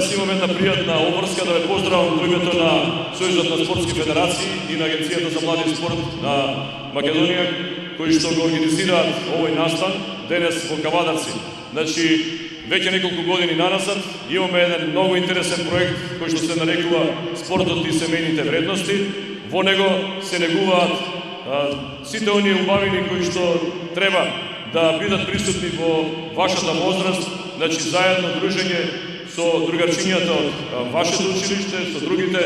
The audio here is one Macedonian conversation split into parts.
Јас имам една пријатна обврска да ве поздравам во името на Сојузот на спортски федерации и на Агенцијата за млади спорт на Македонија, кои што го организираат овој настан денес во Кавадарци. Значи, веќе неколку години наназад имаме еден многу интересен проект кој што се нарекува Спортот и семејните вредности. Во него се негуваат сите оние убавини кои што треба да бидат присутни во вашата возраст, значи заедно дружење со другарчињата од вашето училиште, со другите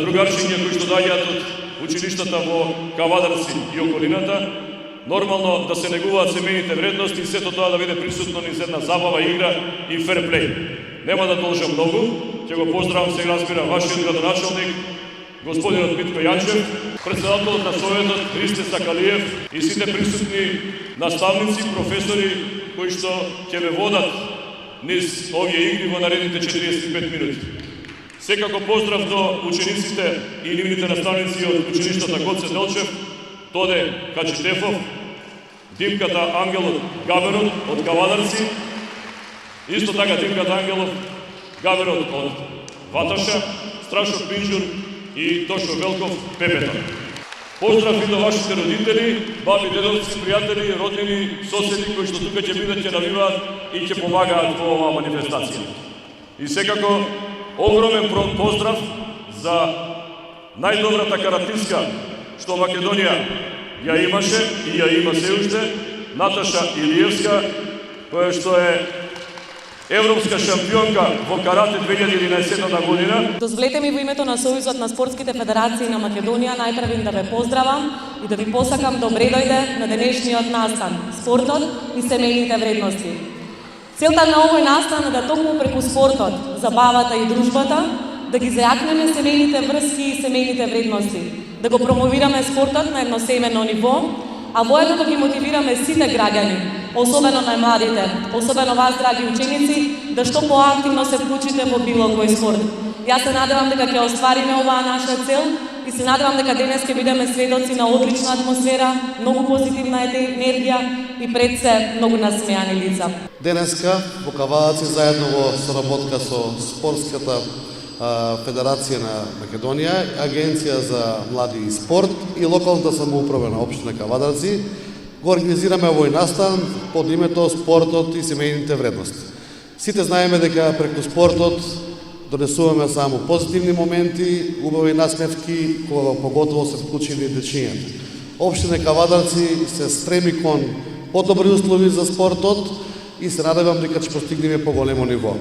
другарчиња кои што доаѓаат од училиштата во Кавадарци и околината. Нормално да се негуваат семејните вредности и сето тоа да биде присутно низ една забава, игра и ферплей. Нема да должам многу, ќе го поздравам се разбира вашиот градоначалник, господинот Митко Јанчев, председателот на Советот Христе Сакалиев и сите присутни наставници, професори кои што ќе ве водат низ овие игри во наредните 45 минути. Секако поздрав до учениците и нивните наставници од училиштата Гоце Делчев, Тоде Качетефов, Димката Ангелов Габерот од Кавадарци, исто така Димката Ангелов Габерот од Ваташа, Страшо Пинџур и Тошо Велков Пепета. Поздрав и до вашите родители, баби, дедовци, пријатели, роднини, соседи кои што тука ќе бидат, ќе навиваат и ќе помагаат во оваа манифестација. И секако огромен поздрав за најдобрата каратистка што Македонија ја имаше и ја има се уште, Наташа Илиевска, која што е европска шампионка во карате 2011 година. Дозволете ми во името на Сојузот на спортските федерации на Македонија најпрвен да ве поздравам и да ви посакам добре дојде на денешниот настан Спортот и семејните вредности. Целта на овој настан е да токму преку спортот, забавата и дружбата да ги зајакнеме семејните врски и семејните вредности, да го промовираме спортот на едно семено ниво, а воедно да ги мотивираме сите граѓани, особено најмладите, особено вас, драги ученици, да што поактивно се вклучите во било кој спорт. Јас се надевам дека ќе оствариме оваа наша цел и се надевам дека денес ќе бидеме сведоци на одлична атмосфера, многу позитивна енергија и пред се многу насмејани лица. Денеска во Кавадарци заедно во соработка со Спортската Федерација на Македонија, Агенција за млади и спорт и локалната самоуправа на општина Кавадарци го организираме овој настан под името Спортот и семејните вредности. Сите знаеме дека преку спортот донесуваме само позитивни моменти, убави насмевки, кога поготово се вклучени дечињата. Општина Кавадарци се стреми кон подобри услови за спортот и се надевам дека ќе постигнеме поголемо ниво.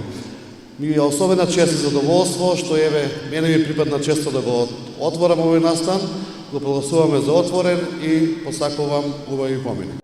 Ми е особена чест и задоволство што еве мене ми припадна често да го отворам овој настан, го прогласуваме за отворен и посакувам убави помини.